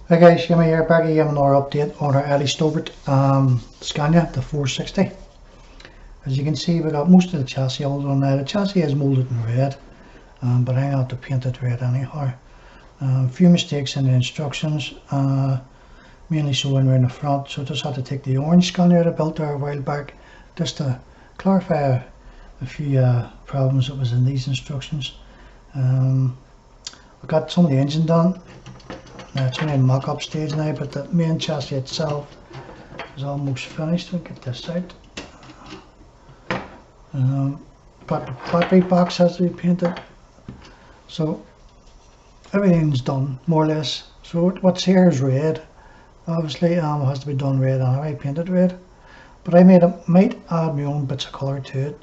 Hi guys, Jimmy here, back again with another update on our Stobart Scania, the 460. As you can see, we got most of the chassis all done now. The chassis is moulded in red, but I have to paint it red anyhow. A few mistakes in the instructions, mainly showing around the front, so I just had to take the orange Scania I built there a while back, just to clarify a few problems that was in these instructions. I got some of the engine done. It's only in mock-up stage now, but the main chassis itself is almost finished. I'll get this out. But the battery box has to be painted, so everything's done more or less. So what's here is red. Obviously, it has to be done red anyway, painted red. But I might add my own bits of colour to it.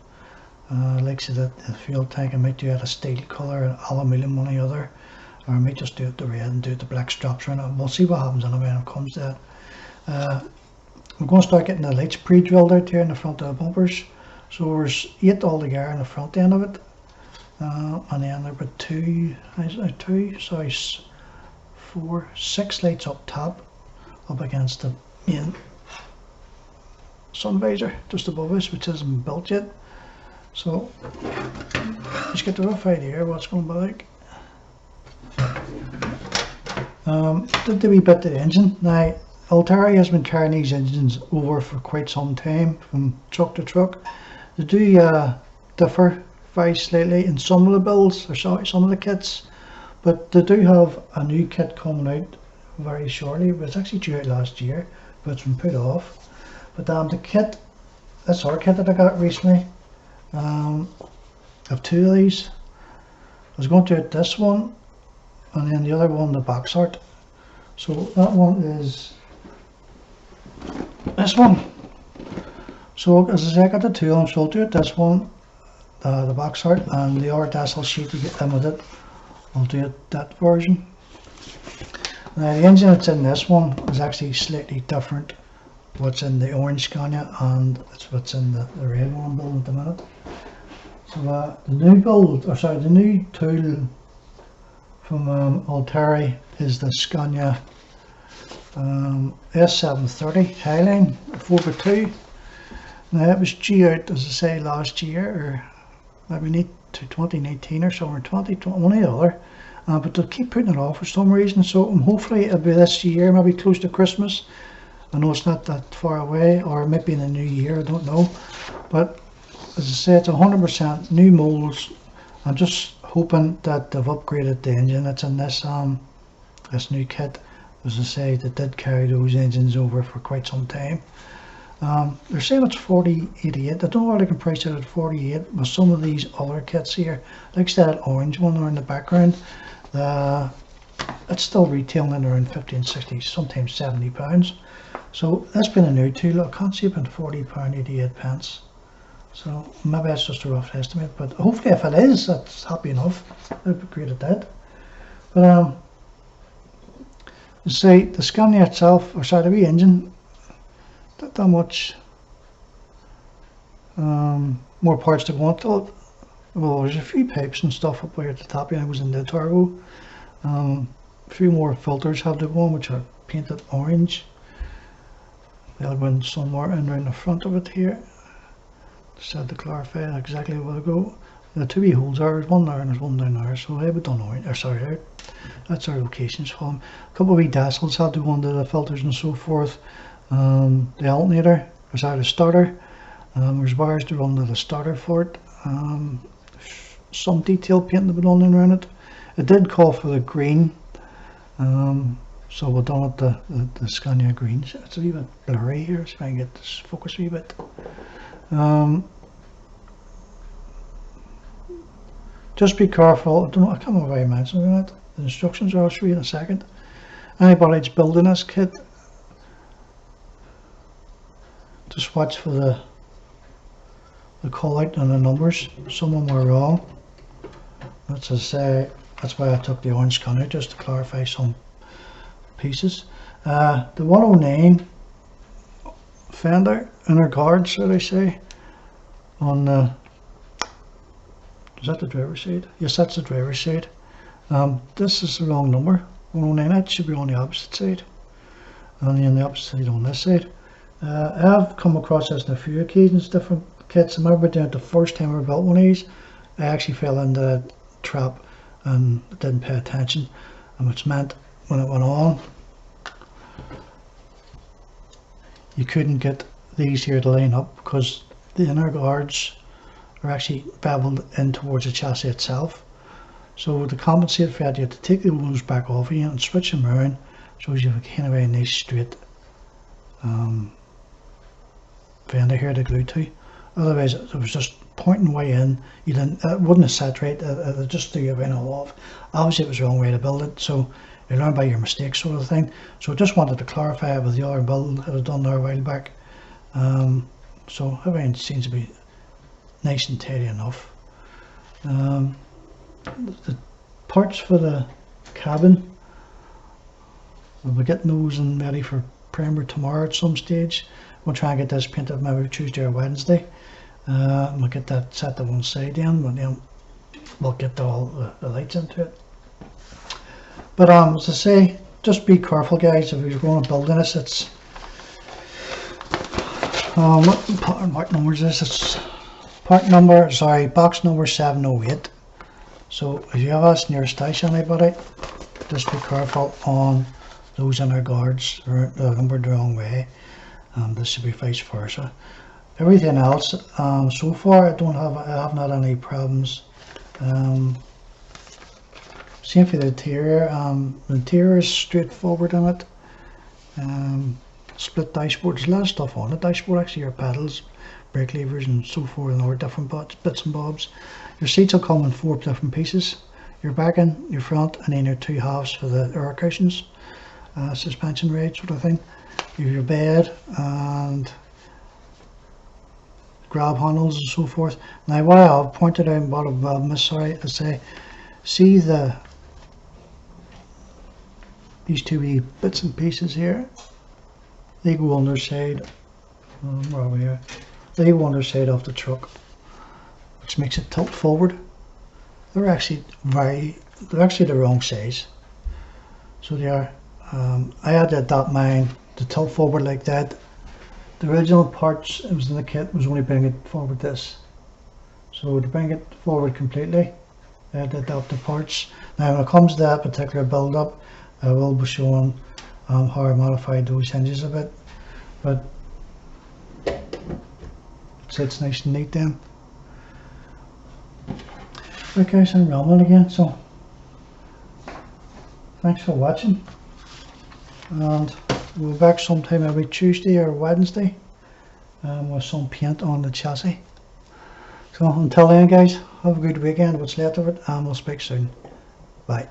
Like say that the fuel tank, I might do it a steel colour, and aluminium on the other. Or I might just do it the red and do it the black straps around it. We'll see what happens anyway when it comes to that. We're going to start getting the lights pre-drilled out here in the front of the bumpers. So there's 8 altogether in the front end of it. And then there were 6 lights up top, up against the main sun visor just above us, which isn't built yet. So let's get the rough idea of what's going to be like. Did the wee bit to the engine. Now, Italeri has been carrying these engines over for quite some time, from truck to truck. They do differ very slightly in some of the builds, or some of the kits, but they do have a new kit coming out very shortly. It was actually due out last year, but it's been put off. But the kit, this our kit that I got recently, I have 2 of these. I was going to do this one, and then the other one, the box art. So that one is this one. So as I say, I got the 2 of them, so I'll do it this one, the box art, and the other dazzle sheet to get them with it. I'll do it that version. Now the engine that's in this one is actually slightly different. What's in the orange Scania, and it's what's in the red one I'm building at the minute. So the new build, or sorry, the new tool from Italeri is the Scania S730 Highline 4x2. Now it was due out, as I say, last year, or maybe 2019 or somewhere, 2020, one or the other. But they'll keep putting it off for some reason, so hopefully it'll be this year, maybe close to Christmas. I know it's not that far away, or it might be in the new year, I don't know. But as I say, it's 100% new molds. I'm just hoping that they've upgraded the engine that's in this this new kit. As I say, they did carry those engines over for quite some time. They're saying it's 4088. I don't know why they can price it at 48 with some of these other kits here. Like that orange one there in the background. It's still retailing in around 50 and 60, sometimes £70. So that's been a new tool. I can't see it been £40.88. So maybe that's just a rough estimate, but hopefully if it is, that's happy enough. I'd be great at that. But say the Scania itself, or sorry, the wee engine, not that much more parts to go into it. Well, there's a few pipes and stuff up there at the top. I was in the turbo. A few more filters have to go on, which are painted orange. They'll go somewhere in around the front of it here. Just had to clarify exactly where to go. The 2 wee holes are, there's one there and there's one down there, so I have it done orange, or sorry, that's our locations for them. A couple of wee dazzles had to go into the filters and so forth. The alternator, or sorry, the starter. There's wires to run to the starter for it. Some detail painting to be done around it. It did call for the green, so we've done it the Scania green. It's a wee bit blurry here, so I can get this focus a wee bit. Just be careful. I can't remember why I mentioned that. The instructions I'll show you in a second. Anybody that's building this kit, just watch for the call out and the numbers. Some of them are wrong. That's as I say, that's why I took the orange Scania, just to clarify some pieces. The 109 fender inner guard, so they say, on the, is that the driver's side? Yes, that's the driver's side. This is the wrong number, going on in it should be on the opposite side, and on the opposite side on this side. I have come across this on a few occasions, different kits. I remember doing it the first time I built one of these. I actually fell into that trap and didn't pay attention, and which meant when it went on, you couldn't get these here to line up because the inner guards are actually beveled in towards the chassis itself. So to compensate for that, you have to take the wheels back off again and switch them around so you have a kind of a nice straight fender here to glue to. Otherwise it was just pointing way in. You didn't, it wouldn't have sat right. It just threw you right all off. Obviously it was the wrong way to build it, so you learn by your mistakes, sort of thing. So I just wanted to clarify it with the other build that I done there a while back. So everything seems to be nice and tidy enough. The parts for the cabin, we'll be getting those in ready for primer tomorrow at some stage. We'll try and get this painted maybe Tuesday or Wednesday. We'll get that set to one side in, but then we'll get all the lights into it. But as I say, just be careful, guys, if you're going to build this. It's what number is this? It's box number 708. So if you have us near stash anybody, just be careful on those inner guards. They're numbered the wrong way. This should be vice versa. Everything else, so far I haven't had any problems. Same for the interior. The interior is straightforward in it. Split dashboard. There's a lot of stuff on the dashboard. Actually, your pedals, brake levers, and so forth, and other different bits and bobs. Your seats will come in 4 different pieces. Your back end, your front, and then your 2 halves for the air cushions, suspension rail sort of thing. You have your bed and grab handles and so forth. Now what I've pointed out, what I've missed, sorry, to say, see these 2 wee bits and pieces here. They go on their side. Where are we here? They go on their side of the truck, which makes it tilt forward. They're actually the wrong size. So they are. I had to adapt mine to tilt forward like that. The original parts it was in the kit was only bringing it forward this. So to bring it forward completely, I had to adapt the parts. Now when it comes to that particular build up, I will be showing how I modified those hinges a bit, but it's nice and neat then. Right guys, I'm rambling again, so thanks for watching, and we'll be back sometime every Tuesday or Wednesday with some paint on the chassis. So until then guys, have a good weekend, what's left of it, and we'll speak soon. Bye.